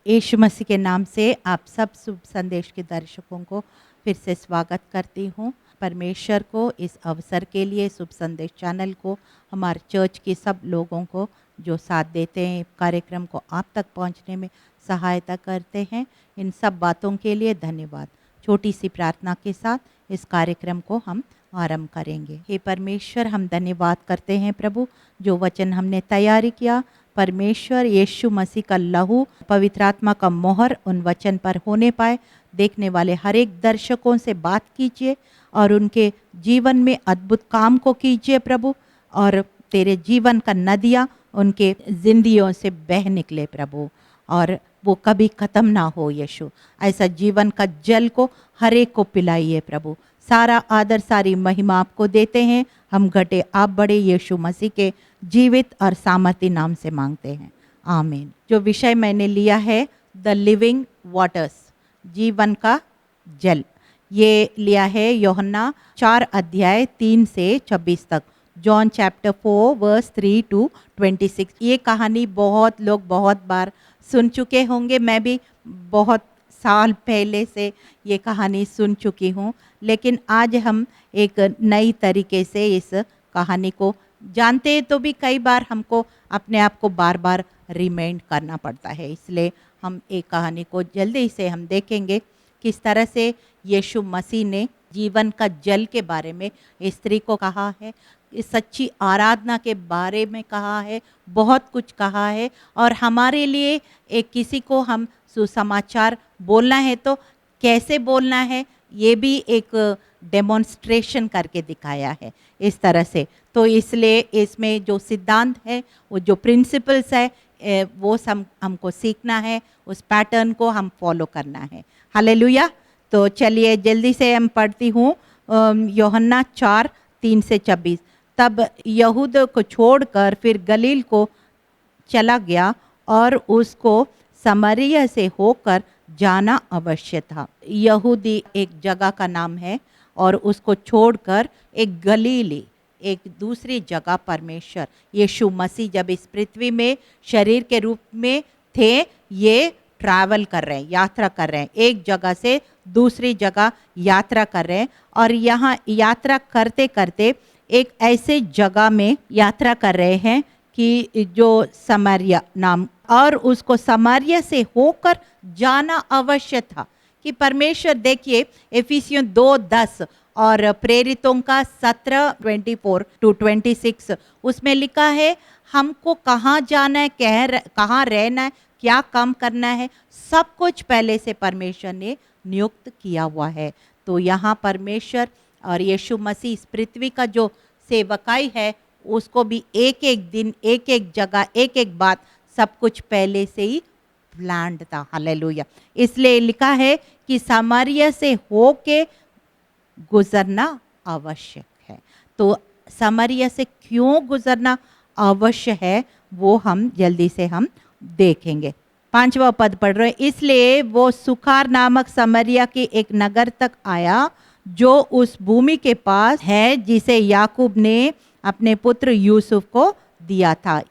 यीशु मसीह के नाम से आप सब शुभ संदेश के दर्शकों को फिर से स्वागत करती हूँ। परमेश्वर को इस अवसर के लिए, शुभ संदेश चैनल को, हमारे चर्च के सब लोगों को जो साथ देते हैं, कार्यक्रम को आप तक पहुँचने में सहायता करते हैं, इन सब बातों के लिए धन्यवाद। छोटी सी प्रार्थना के साथ इस कार्यक्रम को हम आरंभ करेंगे। हे परमेश्वर, हम धन्यवाद करते हैं प्रभु, जो वचन हमने तैयारी किया, परमेश्वर यीशु मसीह का लहू, पवित्र आत्मा का मोहर उन वचन पर होने पाए। देखने वाले हर एक दर्शकों से बात कीजिए और उनके जीवन में अद्भुत काम को कीजिए प्रभु, और तेरे जीवन का नदियाँ उनके जिंदगियों से बह निकले प्रभु, और वो कभी ख़त्म ना हो यीशु। ऐसा जीवन का जल को हर एक को पिलाइए प्रभु। सारा आदर, सारी महिमा आपको देते हैं। हम घटे आप बड़े, यीशु मसीह के जीवित और सामर्थी नाम से मांगते हैं, आमीन। जो विषय मैंने लिया है, द लिविंग वाटर्स, जीवन का जल, ये लिया है यूहन्ना 4 अध्याय 3 से 26 तक। John chapter 4 verse 3 to 26। ये कहानी बहुत लोग बहुत बार सुन चुके होंगे। मैं भी बहुत साल पहले से ये कहानी सुन चुकी हूँ, लेकिन आज हम एक नई तरीके से इस कहानी को जानते हैं, तो भी कई बार हमको अपने आप को बार बार रिमाइंड करना पड़ता है। इसलिए हम एक कहानी को जल्दी से हम देखेंगे, किस तरह से यीशु मसीह ने जीवन का जल के बारे में स्त्री को कहा है, इस सच्ची आराधना के बारे में कहा है, बहुत कुछ कहा है। और हमारे लिए एक किसी को हम सुसमाचार बोलना है तो कैसे बोलना है, ये भी एक डेमोन्स्ट्रेशन करके दिखाया है इस तरह से। तो इसलिए इसमें जो सिद्धांत है, वो जो प्रिंसिपल्स है, वो सब हमको सीखना है, उस पैटर्न को हम फॉलो करना है। हालेलुया। तो चलिए जल्दी से हम पढ़ती हूँ यूहन्ना 4 3 से 26। तब यहूद को छोड़कर फिर गलील को चला गया और उसको समरिया से होकर जाना अवश्य था। यहूदी एक जगह का नाम है, और उसको छोड़कर एक गलीली, एक दूसरी जगह, परमेश्वर यीशु मसीह जब इस पृथ्वी में शरीर के रूप में थे, ये ट्रैवल कर रहे हैं, यात्रा कर रहे हैं, एक जगह से दूसरी जगह यात्रा कर रहे हैं। और यहाँ यात्रा करते करते एक ऐसे जगह में यात्रा कर रहे हैं कि जो समारिया नाम, और उसको समारिया से होकर जाना अवश्य था। कि परमेश्वर, देखिए एफिसियों 2:10 और प्रेरितों का 17:24 to 26, उसमें लिखा है हमको कहाँ जाना है, कहाँ रहना है, क्या काम करना है, सब कुछ पहले से परमेश्वर ने नियुक्त किया हुआ है। तो यहाँ परमेश्वर और यीशु मसीह इस पृथ्वी का जो सेवकाई है, उसको भी एक एक दिन, एक एक जगह, एक एक बात, सब कुछ पहले से ही प्लान्ड था। हालेलुया। इसलिए लिखा है कि सामरिया से होके गुजरना आवश्यक है। तो सामरिया से क्यों गुजरना आवश्यक है, वो हम जल्दी से हम देखेंगे। 5वां पद पढ़ रहे हैं। इसलिए वो सुखार नामक समरिया के एक नगर तक आया, जो उस भूमि के पास है जिसे याकूब ने अपने पुत्र यूसुफ को दिया था।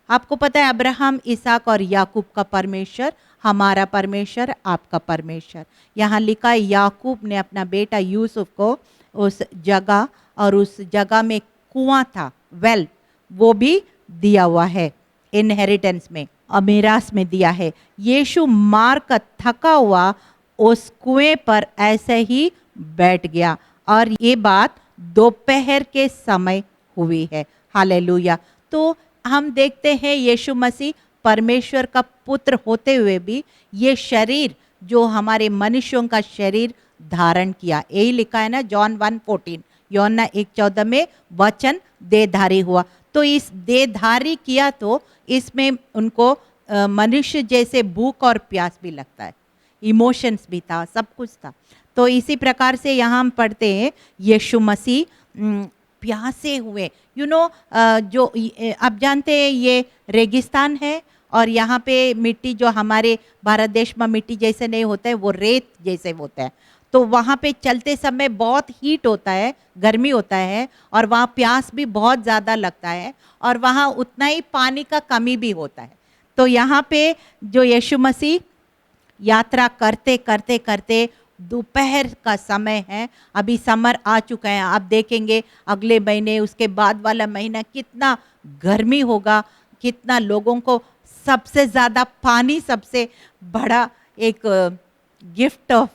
आपको पता है, अब्राहम, इसहाक और याकूब का परमेश्वर हमारा परमेश्वर, आपका परमेश्वर। यहाँ लिखा है याकूब ने अपना बेटा यूसुफ को उस जगह, और उस जगह में कुआं था, वेल, वो भी दिया हुआ है इनहेरिटेंस में, अमीरास में दिया है। यीशु मार का थका हुआ उस कुएं पर ऐसे ही बैठ गया, और ये बात दोपहर के समय हुई है। हालेलुया। तो हम देखते हैं यीशु मसीह परमेश्वर का पुत्र होते हुए भी ये शरीर, जो हमारे मनुष्यों का शरीर धारण किया, यही लिखा है ना जॉन 1:14, यूहन्ना 1:14 में वचन देहधारी हुआ। तो इस देहधारी किया तो इसमें उनको मनुष्य जैसे भूख और प्यास भी लगता है, इमोशंस भी था, सब कुछ था। तो इसी प्रकार से यहाँ हम पढ़ते हैं यीशु मसीह प्यासे हुए, जो आप जानते हैं ये रेगिस्तान है, और यहाँ पे मिट्टी जो हमारे भारत देश में मिट्टी जैसे नहीं होता है, वो रेत जैसे होता है। तो वहाँ पे चलते समय बहुत हीट होता है, गर्मी होता है, और वहाँ प्यास भी बहुत ज़्यादा लगता है, और वहाँ उतना ही पानी का कमी भी होता है। तो यहाँ पे जो यीशु मसीह यात्रा करते करते करते दोपहर का समय है, अभी समर आ चुका है, आप देखेंगे अगले महीने उसके बाद वाला महीना कितना गर्मी होगा, कितना लोगों को सबसे ज़्यादा पानी सबसे बड़ा एक गिफ्ट ऑफ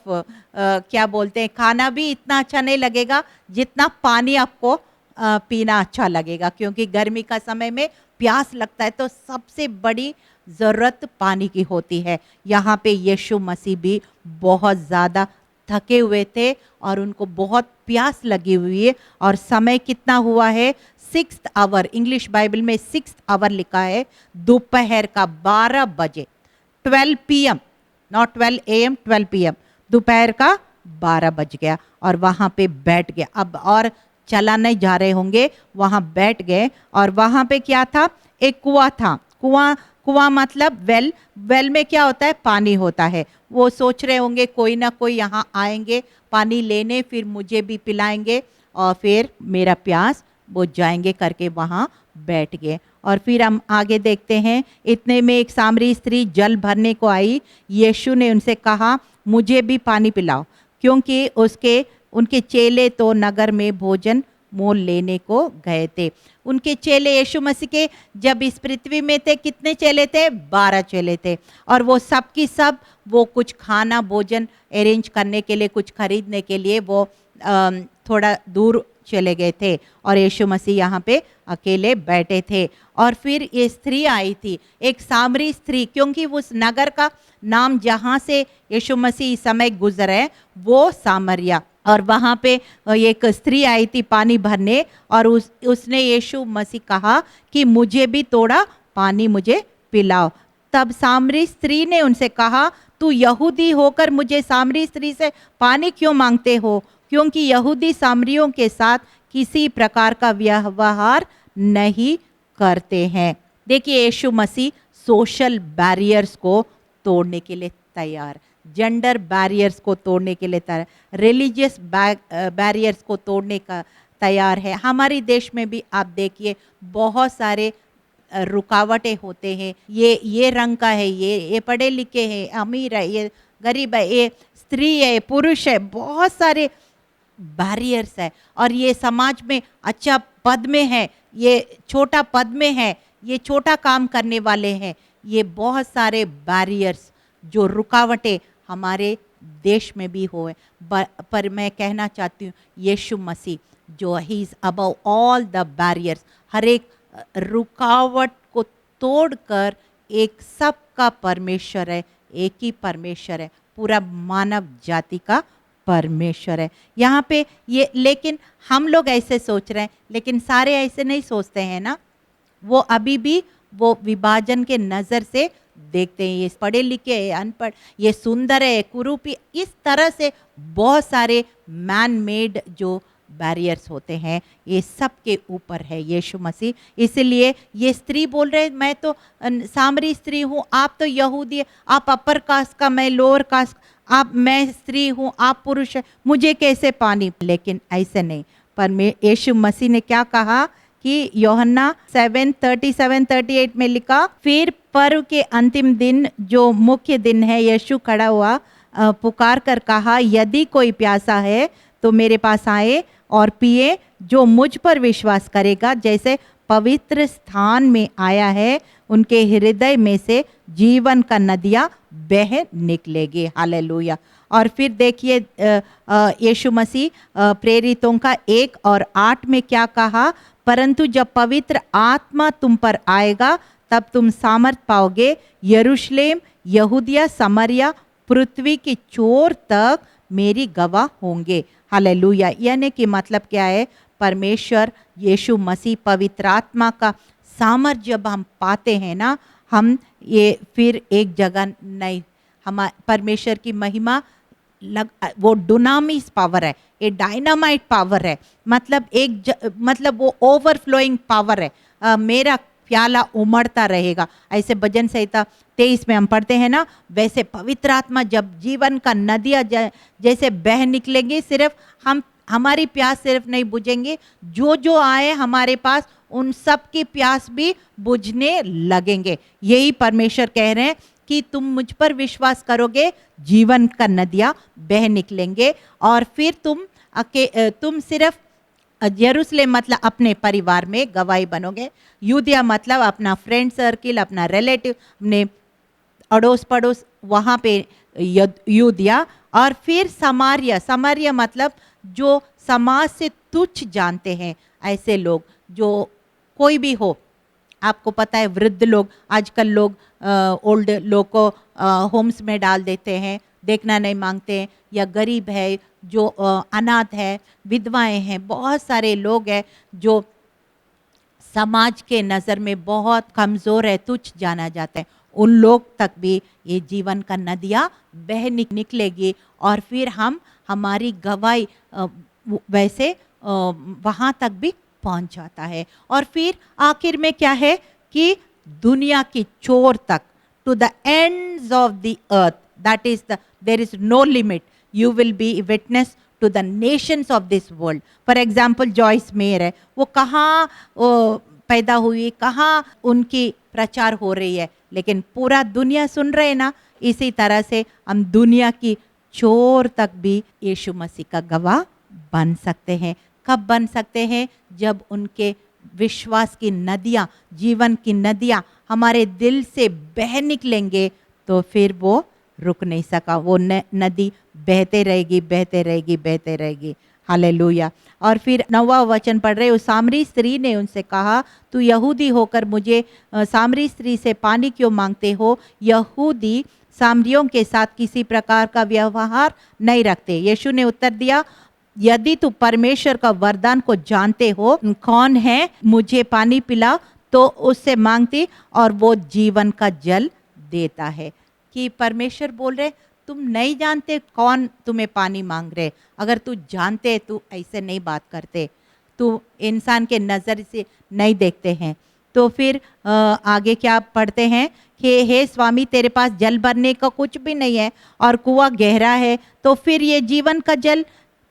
क्या बोलते हैं, खाना भी इतना अच्छा नहीं लगेगा जितना पानी आपको पीना अच्छा लगेगा, क्योंकि गर्मी का समय में प्यास लगता है तो सबसे बड़ी ज़रूरत पानी की होती है। यहाँ पे यीशु मसीह भी बहुत ज़्यादा थके हुए थे और उनको बहुत प्यास लगी हुई है, और समय कितना हुआ है, 6th आवर, इंग्लिश बाइबल में 6th आवर लिखा है, दोपहर का 12 बजे, 12 PM, नॉट 12 AM, 12 PM, दोपहर का 12 बज गया और वहाँ पे बैठ गया। अब और चला नहीं जा रहे होंगे, वहाँ बैठ गए और वहाँ पे क्या था, एक कुआं था। कुआं मतलब वेल में क्या होता है, पानी होता है। वो सोच रहे होंगे कोई ना कोई यहाँ आएंगे पानी लेने, फिर मुझे भी पिलाएंगे और फिर मेरा प्यास बुझ जाएंगे करके वहाँ बैठ गए। और फिर हम आगे देखते हैं, इतने में एक सामरी स्त्री जल भरने को आई। यीशु ने उनसे कहा, मुझे भी पानी पिलाओ, क्योंकि उनके चेले तो नगर में भोजन मोल लेने को गए थे। उनके चेले यीशु मसीह के जब इस पृथ्वी में थे, कितने चेले थे, 12 चेले थे, और वो सब की सब वो कुछ खाना भोजन अरेंज करने के लिए, कुछ खरीदने के लिए वो थोड़ा दूर चले गए थे और यीशु मसीह यहाँ पे अकेले बैठे थे। और फिर ये स्त्री आई थी, एक सामरी स्त्री, क्योंकि उस नगर का नाम जहाँ से यीशु मसीह इस समय गुजरे वो सामरिया, और वहाँ पे एक स्त्री आई थी पानी भरने, और उसने यीशु मसीह कहा कि मुझे भी थोड़ा पानी मुझे पिलाओ। तब सामरी स्त्री ने उनसे कहा, तू यहूदी होकर मुझे सामरी स्त्री से पानी क्यों मांगते हो, क्योंकि यहूदी सामरियों के साथ किसी प्रकार का व्यवहार नहीं करते हैं। देखिए यीशु मसीह सोशल बैरियर्स को तोड़ने के लिए तैयार, जेंडर बैरियर्स को तोड़ने के लिए तैयार, रिलीजियस बैरियर्स को तोड़ने का तैयार है। हमारे देश में भी आप देखिए बहुत सारे रुकावटें होते हैं, ये रंग का है, ये पढ़े लिखे हैं, अमीर है, ये गरीब है, ये स्त्री है, पुरुष है, बहुत सारे बैरियर्स है। और ये समाज में अच्छा पद में है, ये छोटा पद में है, ये छोटा काम करने वाले हैं, ये बहुत सारे बैरियर्स जो रुकावटें हमारे देश में भी हुए। पर मैं कहना चाहती हूँ यीशु मसीह जो he is above all the barriers, हर एक रुकावट को तोड़कर एक सबका परमेश्वर है, एक ही परमेश्वर है, पूरा मानव जाति का परमेश्वर है। यहाँ पे ये, लेकिन हम लोग ऐसे सोच रहे हैं, लेकिन सारे ऐसे नहीं सोचते हैं ना, वो अभी भी वो विभाजन के नज़र से देखते हैं, ये पढ़े लिखे है, अनपढ़, ये सुंदर है, कुरूपी, इस तरह से बहुत सारे मैन मेड जो बैरियर्स होते हैं, ये सब के ऊपर है यीशु मसीह। इसलिए ये स्त्री बोल रहे, मैं तो सामरी स्त्री हूँ, आप तो यहूदी, आप अपर कास्ट का, मैं लोअर कास्ट, मैं स्त्री हूँ, आप पुरुष है, मुझे कैसे पानी। लेकिन ऐसे नहीं, पर यीशु मसीह ने क्या कहा कि यूहन्ना 7:37-38 में लिखा, फिर पर्व के अंतिम दिन जो मुख्य दिन है, यीशु खड़ा हुआ, पुकार कर कहा, यदि कोई प्यासा है तो मेरे पास आए और पिए, जो मुझ पर विश्वास करेगा, जैसे पवित्र स्थान में आया है, उनके हृदय में से जीवन का नदियाँ बह निकलेगी। हालेलुया। और फिर देखिए यीशु मसीह प्रेरितों का 1 और 8 में क्या कहा, परंतु जब पवित्र आत्मा तुम पर आएगा तब तुम सामर्थ पाओगे, यरूशलेम, यहूदिया, समरिया, पृथ्वी की छोर तक मेरी गवाह होंगे। हालेलुया। यानी कि मतलब क्या है, परमेश्वर यीशु मसीह पवित्र आत्मा का सामर्थ जब हम पाते हैं ना, हम ये फिर एक जगह नहीं, हम परमेश्वर की महिमा वो डुनामिस पावर है, ये डायनामाइट पावर है, मतलब मतलब वो ओवरफ्लोइंग पावर है, मेरा प्याला उमड़ता रहेगा। ऐसे भजन संहिता 23 में हम पढ़ते हैं ना, वैसे पवित्र आत्मा जब जीवन का नदियाँ जैसे बह निकलेंगे, सिर्फ हमारी प्यास सिर्फ नहीं बुझेंगे, जो आए हमारे पास उन सब की प्यास भी बुझने लगेंगे। यही परमेश्वर कह रहे हैं कि तुम मुझ पर विश्वास करोगे, जीवन का नदियाँ बह निकलेंगे। और फिर तुम सिर्फ यरूशलेम मतलब अपने परिवार में गवाही बनोगे, यूदिया मतलब अपना फ्रेंड सर्किल, अपना रिलेटिव, अपने अड़ोस पड़ोस वहाँ पे यूदिया, और फिर समारिया। समारिया मतलब जो समाज से तुच्छ जानते हैं, ऐसे लोग जो कोई भी हो। आपको पता है वृद्ध लोग, आजकल लोग ओल्ड लोग को होम्स में डाल देते हैं, देखना नहीं मांगते हैं, या गरीब है, जो अनाथ है, विधवाएं हैं, बहुत सारे लोग हैं जो समाज के नज़र में बहुत कमज़ोर है, तुच्छ जाना जाता है। उन लोग तक भी ये जीवन का नदियाँ बह निकलेगी, और फिर हमारी गवाही वैसे वहाँ तक भी पहुँच जाता है। और फिर आखिर में क्या है कि दुनिया की छोर तक, to the ends of the earth, that is there is no limit, you will be witness to the nations of this world. For example Joyce Meyer है, वो कहाँ पैदा हुई, कहाँ उनकी प्रचार हो रही है, लेकिन पूरा दुनिया सुन रहे ना। इसी तरह से हम दुनिया की छोर तक भी यीशु मसीह का गवाह बन सकते हैं। कब बन सकते हैं? जब उनके विश्वास की नदियाँ, जीवन की नदियाँ हमारे दिल से बह निकलेंगे, तो फिर वो रुक नहीं सका, वो नदी बहते रहेगी, बहते रहेगी, बहते रहेगी। हालेलुया। और फिर 9वां वचन पढ़ रहे, उस सामरी स्त्री ने उनसे कहा, तू यहूदी होकर मुझे सामरी स्त्री से पानी क्यों मांगते हो? यहूदी सामरियों के साथ किसी प्रकार का व्यवहार नहीं रखते। यीशु ने उत्तर दिया, यदि तू परमेश्वर का वरदान को जानते हो, कौन है मुझे पानी पिला, तो उससे मांगती और वो जीवन का जल देता है। कि परमेश्वर बोल रहे, तुम नहीं जानते कौन तुम्हें पानी मांग रहे। अगर तू जानते तू ऐसे नहीं बात करते, तू इंसान के नज़र से नहीं देखते हैं। तो फिर आगे क्या पढ़ते हैं कि हे स्वामी, तेरे पास जल भरने का कुछ भी नहीं है और कुआं गहरा है, तो फिर ये जीवन का जल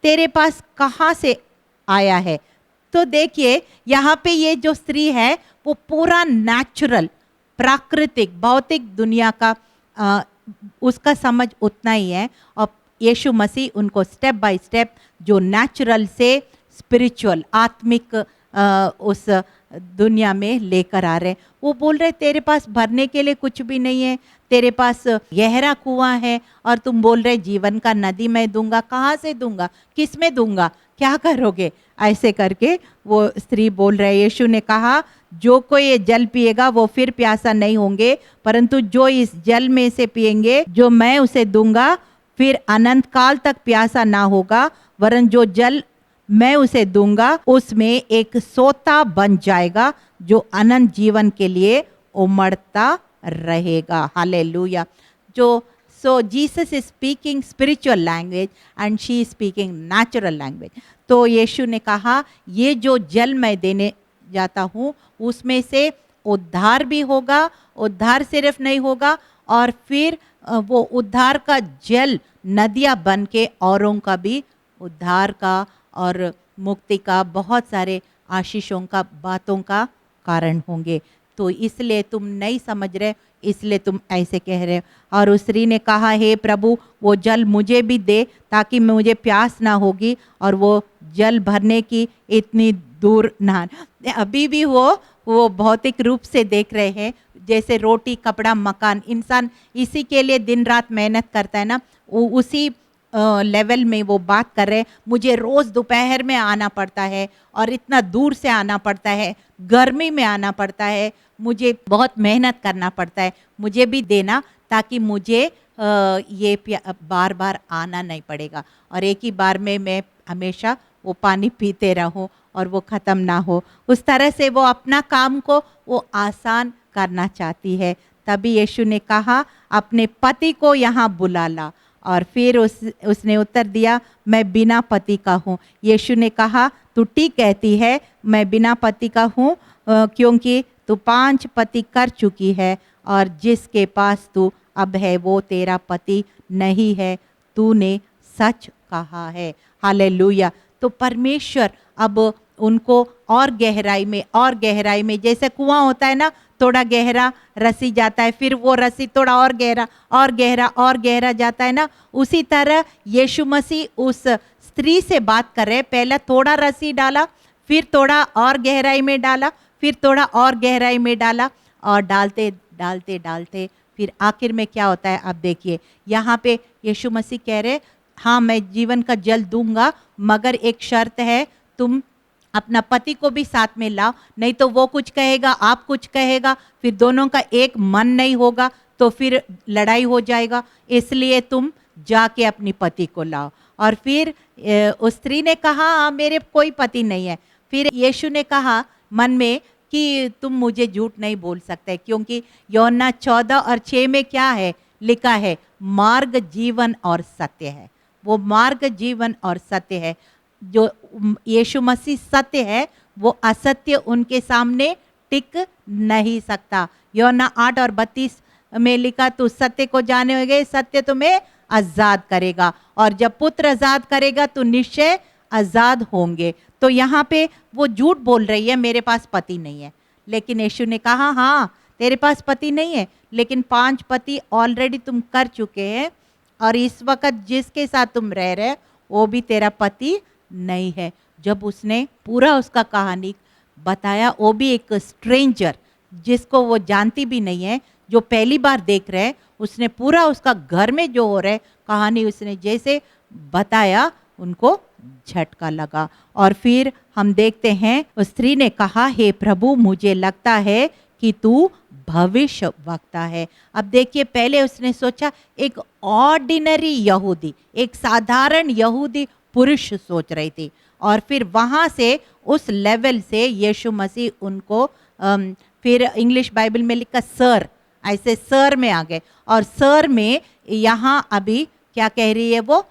तेरे पास कहाँ से आया है? तो देखिए यहाँ पे ये जो स्त्री है वो पूरा नेचुरल, प्राकृतिक, भौतिक दुनिया का उसका समझ उतना ही है। और यीशु मसीह उनको स्टेप बाय स्टेप जो नेचुरल से स्पिरिचुअल, आत्मिक उस दुनिया में लेकर आ रहे। वो बोल रहे तेरे पास भरने के लिए कुछ भी नहीं है, तेरे पास गहरा कुआं है, और तुम बोल रहे जीवन का नदी मैं दूंगा। कहाँ से दूंगा? किस में दूंगा? क्या करोगे? ऐसे करके वो स्त्री बोल रहे। यीशु ने कहा, जो कोई ये जल पिएगा वो फिर प्यासा नहीं होंगे, परंतु जो इस जल में से पिएंगे जो मैं उसे दूंगा, फिर अनंत काल तक प्यासा ना होगा, वरन जो जल मैं उसे दूंगा उसमें एक सोता बन जाएगा जो अनंत जीवन के लिए उमड़ता रहेगा। Hallelujah. So Jesus is speaking spiritual language and she is speaking natural language. तो यीशु ने कहा, ये जो जल मैं देने जाता हूँ उसमें से उद्धार भी होगा, उद्धार सिर्फ नहीं होगा, और फिर वो उद्धार का जल नदियाँ बन के औरों का भी उद्धार का और मुक्ति का, बहुत सारे आशीषों का, बातों का कारण होंगे। तो इसलिए तुम नहीं समझ रहे, इसलिए तुम ऐसे कह रहे हो। और उस स्त्री ने कहा, हे प्रभु, वो जल मुझे भी दे ताकि मुझे प्यास ना होगी और वो जल भरने की इतनी दूर ना। अभी भी वो भौतिक रूप से देख रहे हैं, जैसे रोटी, कपड़ा, मकान, इंसान इसी के लिए दिन रात मेहनत करता है ना, उसी लेवल में वो बात कर रहे। मुझे रोज़ दोपहर में आना पड़ता है और इतना दूर से आना पड़ता है, गर्मी में आना पड़ता है, मुझे बहुत मेहनत करना पड़ता है, मुझे भी देना ताकि मुझे ये बार बार आना नहीं पड़ेगा और एक ही बार में मैं हमेशा वो पानी पीते रहूं और वो ख़त्म ना हो। उस तरह से वो अपना काम को वो आसान करना चाहती है। तभी यीशु ने कहा, अपने पति को यहाँ बुला ला। और फिर उसने उत्तर दिया, मैं बिना पति का हूँ। यीशु ने कहा, तू ठीक कहती है, मैं बिना पति का हूँ, क्योंकि तू 5 पति कर चुकी है और जिसके पास तू अब है वो तेरा पति नहीं है, तूने सच कहा है। हालेलुया। तो परमेश्वर अब उनको और गहराई में, जैसे कुआं होता है ना, थोड़ा गहरा रस्सी जाता है, फिर वो रस्सी थोड़ा और गहरा और गहरा और गहरा जाता है ना, उसी तरह यीशु मसीह उस स्त्री से बात कर रहे हैं। पहले थोड़ा रस्सी डाला, फिर थोड़ा और गहराई में डाला, फिर थोड़ा और गहराई में डाला, और डालते डालते डालते फिर आखिर में क्या होता है। अब देखिए यहाँ पे यीशु मसीह कह रहे, हाँ मैं जीवन का जल दूंगा, मगर एक शर्त है, तुम अपना पति को भी साथ में लाओ, नहीं तो वो कुछ कहेगा, आप कुछ कहेगा, फिर दोनों का एक मन नहीं होगा, तो फिर लड़ाई हो जाएगा। इसलिए तुम जाके अपनी पति को लाओ। और फिर उस स्त्री ने कहा, हाँ मेरे कोई पति नहीं है। फिर यीशु ने कहा मन में कि तुम मुझे झूठ नहीं बोल सकते, क्योंकि यूहन्ना 14 और 6 में क्या है लिखा है, मार्ग जीवन और सत्य है। वो मार्ग जीवन और सत्य है। जो यीशु मसीह सत्य है, वो असत्य उनके सामने टिक नहीं सकता। यूहन्ना 8 और 32 में लिखा, तू सत्य को जाने, सत्य तुम्हें आजाद करेगा, और जब पुत्र आजाद करेगा तो निश्चय आजाद होंगे। तो यहाँ पे वो झूठ बोल रही है, मेरे पास पति नहीं है। लेकिन यीशु ने कहा, हाँ तेरे पास पति नहीं है, लेकिन 5 पति ऑलरेडी तुम कर चुके हैं, और इस वक्त जिसके साथ तुम रह रहे वो भी तेरा पति नहीं है। जब उसने पूरा उसका कहानी बताया, वो भी एक स्ट्रेंजर जिसको वो जानती भी नहीं है, जो पहली बार देख रहे हैं, उसने पूरा उसका घर में जो हो रहा है कहानी उसने जैसे बताया, उनको झटका लगा। और फिर हम देखते हैं उस स्त्री ने कहा, हे प्रभु मुझे लगता है कि तू भविष्य वक्ता है। अब देखिए पहले उसने सोचा एक ऑर्डिनरी यहूदी, एक साधारण यहूदी पुरुष सोच रही थी, और फिर वहाँ से उस लेवल से यीशु मसीह उनको फिर इंग्लिश बाइबल में लिखा सर, ऐसे सर में आ गए। और सर में यहाँ अभी क्या कह रही है वो,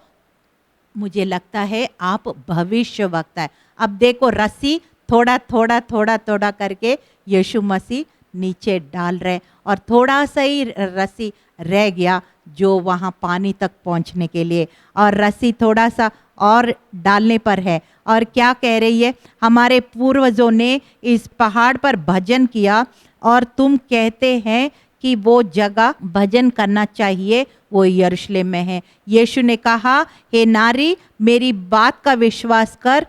मुझे लगता है आप भविष्य वक्ता है। अब देखो रस्सी थोड़ा थोड़ा थोड़ा थोड़ा करके यीशु मसीह नीचे डाल रहे, और थोड़ा सा ही रस्सी रह गया जो वहाँ पानी तक पहुँचने के लिए, और रस्सी थोड़ा सा और डालने पर है। और क्या कह रही है, हमारे पूर्वजों ने इस पहाड़ पर भजन किया, और तुम कहते हैं कि वो जगह भजन करना चाहिए वो यरूशलेम में है। यीशु ने कहा, हे नारी मेरी बात का विश्वास कर,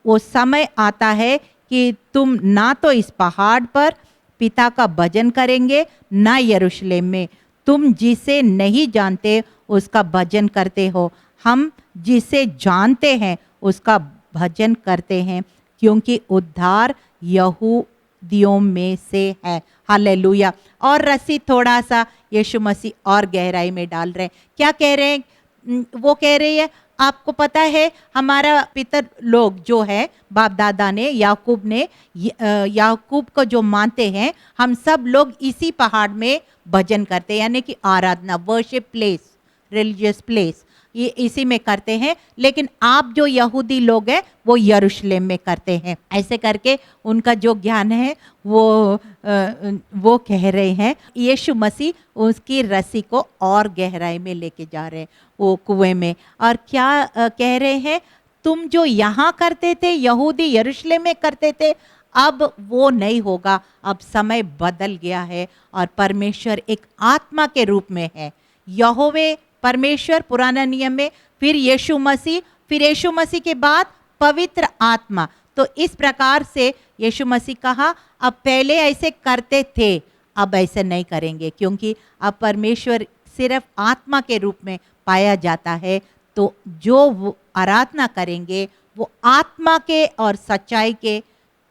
वो समय आता है कि तुम ना तो इस पहाड़ पर पिता का भजन करेंगे, ना यरूशलेम में। तुम जिसे नहीं जानते उसका भजन करते हो, हम जिसे जानते हैं उसका भजन करते हैं, क्योंकि उद्धार यहूदियों में से है। हालेलुया। और रस्सी थोड़ा सा यीशु मसीह और गहराई में डाल रहे हैं। क्या कह रहे हैं, वो कह रही है, आपको पता है हमारा पितर लोग जो है, बाप दादा ने, याकूब ने, याकूब को जो मानते हैं, हम सब लोग इसी पहाड़ में भजन करते हैं, यानी कि आराधना, वर्शिप प्लेस, रिलीजियस प्लेस, ये इसी में करते हैं। लेकिन आप जो यहूदी लोग हैं वो यरूशलेम में करते हैं। ऐसे करके उनका जो ज्ञान है वो कह रहे हैं। यीशु मसीह उसकी रस्सी को और गहराई में लेके जा रहे हैं वो कुएं में, और क्या कह रहे हैं, तुम जो यहाँ करते थे, यहूदी यरूशलेम में करते थे, अब वो नहीं होगा। अब समय बदल गया है, और परमेश्वर एक आत्मा के रूप में है। यहोवे परमेश्वर पुराना नियम में, फिर यीशु मसीह, फिर यीशु मसीह के बाद पवित्र आत्मा। तो इस प्रकार से यीशु मसीह कहा, अब पहले ऐसे करते थे, अब ऐसे नहीं करेंगे, क्योंकि अब परमेश्वर सिर्फ आत्मा के रूप में पाया जाता है। तो जो वो आराधना करेंगे वो आत्मा के और सच्चाई के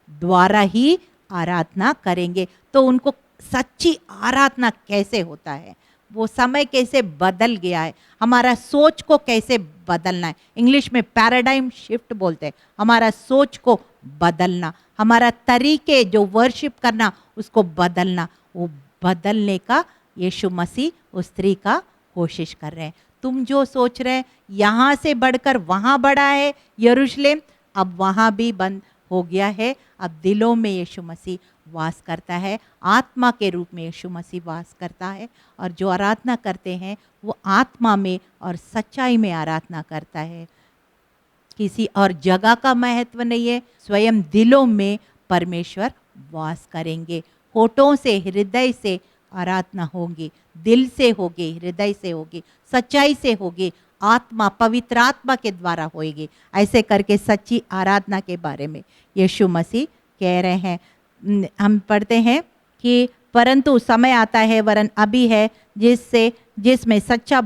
द्वारा ही आराधना करेंगे। तो उनको सच्ची आराधना कैसे होता है, वो समय कैसे बदल गया है, हमारा सोच को कैसे बदलना है। इंग्लिश में पैराडाइम शिफ्ट बोलते हैं, हमारा सोच को बदलना, हमारा तरीके जो वर्शिप करना उसको बदलना, वो बदलने का यीशु मसीह उस स्त्री का कोशिश कर रहे हैं। तुम जो सोच रहे हैं यहाँ से बढ़कर वहाँ बढ़ा है यरूशलेम, अब वहाँ भी बंद हो गया है। अब दिलों में यीशु मसीह वास करता है, आत्मा के रूप में यीशु मसीह वास करता है, और जो आराधना करते हैं वो आत्मा में और सच्चाई में आराधना करता है। किसी और जगह का महत्व नहीं है, स्वयं दिलों में परमेश्वर वास करेंगे। होठों से, हृदय से आराधना होगी, दिल से होगी, हृदय से होगी, सच्चाई से होगी, आत्मा, पवित्र आत्मा के द्वारा होगी। ऐसे करके सच्ची आराधना के बारे में यीशु मसीह कह रहे हैं। हम पढ़ते हैं कि परंतु समय आता है, वरन अभी है, जिसमें सच्चा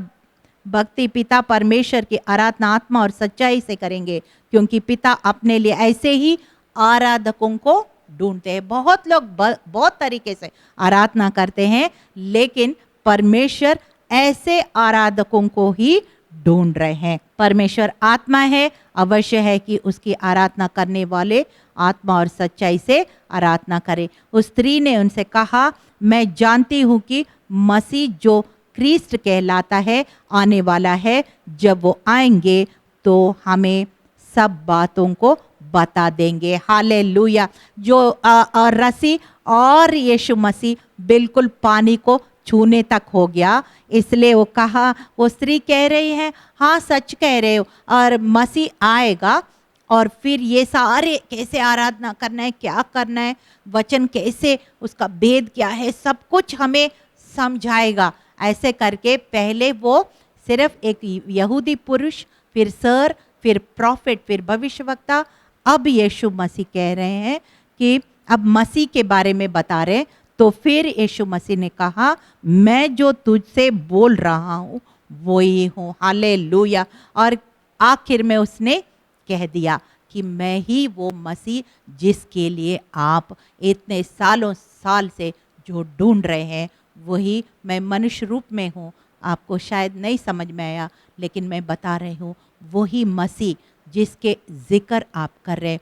भक्ति पिता परमेश्वर की आराधना आत्मा और सच्चाई से करेंगे, क्योंकि पिता अपने लिए ऐसे ही आराधकों को ढूंढते हैं। बहुत लोग बहुत तरीके से आराधना करते हैं, लेकिन परमेश्वर ऐसे आराधकों को ही ढूंढ रहे हैं। परमेश्वर आत्मा है, अवश्य है कि उसकी आराधना करने वाले आत्मा और सच्चाई से आराधना करें। उस स्त्री ने उनसे कहा, मैं जानती हूँ कि मसीह जो क्रिस्ट कहलाता है आने वाला है। जब वो आएंगे तो हमें सब बातों को बता देंगे। हालेलुया। जो रसी और यीशु मसीह बिल्कुल पानी को छूने तक हो गया, इसलिए वो कहा, वो स्त्री कह रही है, हाँ सच कह रहे हो, और मसीह आएगा और फिर ये सारे कैसे आराधना करना है, क्या करना है, वचन कैसे, उसका भेद क्या है, सब कुछ हमें समझाएगा। ऐसे करके पहले वो सिर्फ एक यहूदी पुरुष, फिर सर, फिर प्रॉफिट, फिर भविष्यवक्ता, अब यीशु मसीह कह रहे हैं कि अब मसीह के बारे में बता रहे हैं। तो फिर यीशु मसीह ने कहा, मैं जो तुझसे बोल रहा हूँ वो ही हूँ। हालेलुया। और आखिर में उसने कह दिया कि मैं ही वो मसीह जिसके लिए आप इतने साल से जो ढूंढ रहे हैं, वही मैं मनुष्य रूप में हूँ। आपको शायद नहीं समझ में आया, लेकिन मैं बता रही हूँ, वही मसीह जिसके जिक्र आप कर रहे हैं,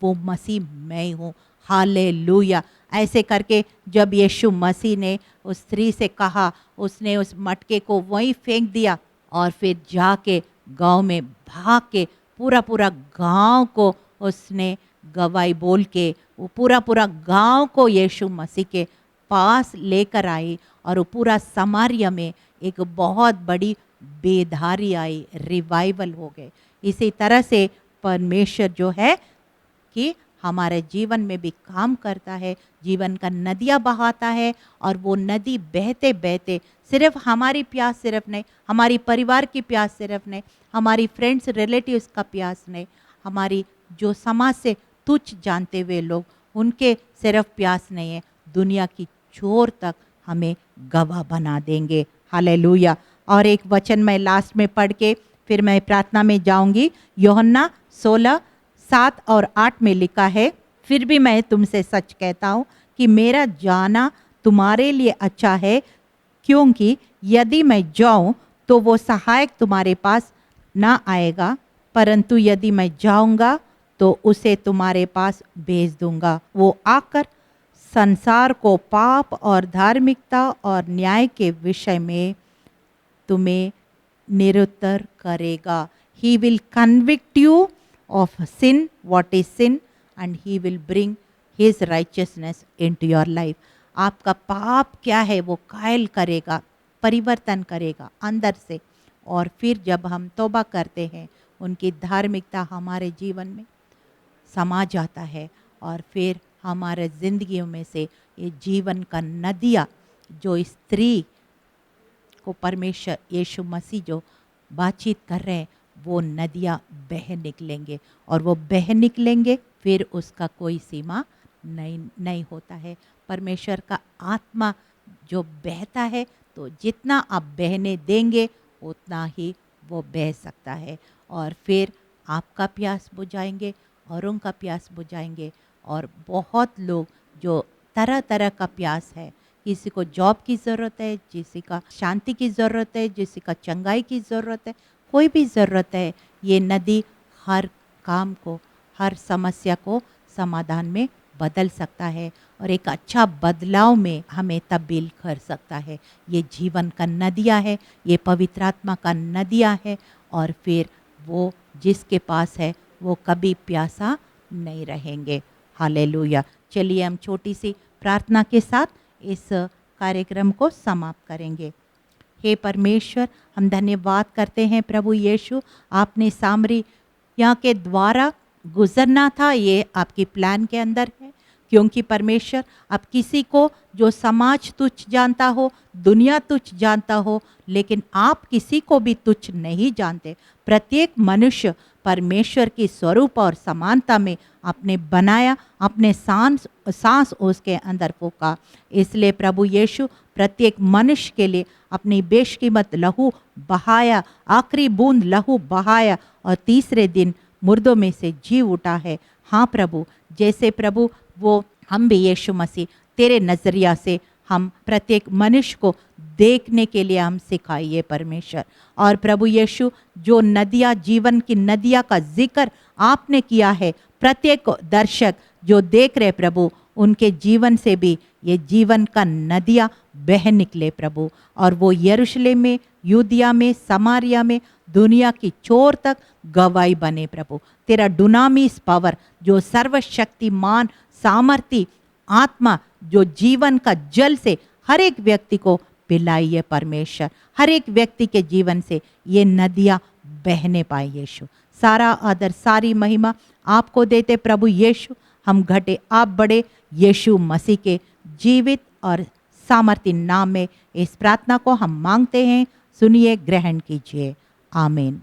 वो मसीह मैं ही हूँ। हालेलुया। ऐसे करके जब यीशु मसीह ने उस स्त्री से कहा, उसने उस मटके को वहीं फेंक दिया और फिर जाके गांव में भाग के पूरा गांव को उसने गवाही बोल के वो पूरा गांव को यीशु मसीह के पास लेकर आई, और वो पूरा समारिया में एक बहुत बड़ी बेदारी आई, रिवाइवल हो गए। इसी तरह से परमेश्वर जो है कि हमारे जीवन में भी काम करता है, जीवन का नदियाँ बहाता है, और वो नदी बहते बहते सिर्फ हमारी प्यास सिर्फ नहीं, हमारी परिवार की प्यास सिर्फ नहीं, हमारी फ्रेंड्स रिलेटिव्स का प्यास नहीं, हमारी जो समाज से तुच्छ जानते हुए लोग, उनके सिर्फ प्यास नहीं है, दुनिया की छोर तक हमें गवाह बना देंगे। हालेलुया। और एक वचन मैं लास्ट में पढ़ के फिर मैं प्रार्थना में जाऊंगी। यूहन्ना 16:7 और 8 में लिखा है, फिर भी मैं तुमसे सच कहता हूँ कि मेरा जाना तुम्हारे लिए अच्छा है, क्योंकि यदि मैं जाऊं तो वो सहायक तुम्हारे पास ना आएगा, परंतु यदि मैं जाऊंगा तो उसे तुम्हारे पास भेज दूंगा। वो आकर संसार को पाप और धार्मिकता और न्याय के विषय में तुम्हें निरुत्तर करेगा। He will convict you of sin, what is sin, and he will bring his righteousness into your life. आपका पाप क्या है वो कायल करेगा, परिवर्तन करेगा अंदर से, और फिर जब हम तौबा करते हैं, उनकी धार्मिकता हमारे जीवन में समा जाता है, और फिर हमारे जिंदगियों में से ये जीवन का नदियाँ, जो स्त्री को परमेश्वर यीशु मसीह जो बातचीत कर रहे हैं, वो नदियाँ बह निकलेंगे, और वो बह निकलेंगे, फिर उसका कोई सीमा नहीं होता है। परमेश्वर का आत्मा जो बहता है, तो जितना आप बहने देंगे उतना ही वो बह सकता है, और फिर आपका प्यास बुझाएंगे, औरों का प्यास बुझाएंगे। और बहुत लोग जो तरह तरह का प्यास है, किसी को जॉब की ज़रूरत है, किसी का शांति की ज़रूरत है, किसी का चंगाई की ज़रूरत है, कोई भी ज़रूरत है, ये नदी हर काम को, हर समस्या को समाधान में बदल सकता है, और एक अच्छा बदलाव में हमें तब्दील कर सकता है। ये जीवन का नदियाँ है, ये पवित्र आत्मा का नदियाँ है, और फिर वो जिसके पास है वो कभी प्यासा नहीं रहेंगे। हालेलुया। चलिए हम छोटी सी प्रार्थना के साथ इस कार्यक्रम को समाप्त करेंगे। हे परमेश्वर, हम धन्यवाद करते हैं प्रभु यीशु, आपने सामरी यहाँ के द्वारा गुजरना था, ये आपकी प्लान के अंदर है। क्योंकि परमेश्वर, अब किसी को जो समाज तुच्छ जानता हो, दुनिया तुच्छ जानता हो, लेकिन आप किसी को भी तुच्छ नहीं जानते। प्रत्येक मनुष्य परमेश्वर की स्वरूप और समानता में आपने बनाया, अपने सांस उसके अंदर फूका। इसलिए प्रभु यीशु प्रत्येक मनुष्य के लिए अपनी बेशकीमत लहू बहाया, आखिरी बूंद लहू बहाया और तीसरे दिन मुर्दों में से जी उठा है। हाँ प्रभु, जैसे प्रभु वो हम भी यीशु मसीह तेरे नज़रिया से हम प्रत्येक मनुष्य को देखने के लिए हम सिखाइए परमेश्वर। और प्रभु यीशु, जो नदियाँ, जीवन की नदियाँ का जिक्र आपने किया है, प्रत्येक दर्शक जो देख रहे प्रभु, उनके जीवन से भी ये जीवन का नदियाँ बह निकले प्रभु। और वो यरूशलेम में, यूदिया में, समारिया में, दुनिया की छोर तक गवाही बने प्रभु। तेरा डुनामिस पावर, जो सर्वशक्तिमान सामर्थी आत्मा, जो जीवन का जल से हर एक व्यक्ति को पिलाइए परमेश्वर। हर एक व्यक्ति के जीवन से ये नदियाँ बहने पाए यीशु। सारा आदर, सारी महिमा आपको देते प्रभु यीशु। हम घटे आप बड़े, यीशु मसीह के जीवित और सामर्थी नाम में इस प्रार्थना को हम मांगते हैं। सुनिए, ग्रहण कीजिए। आमीन।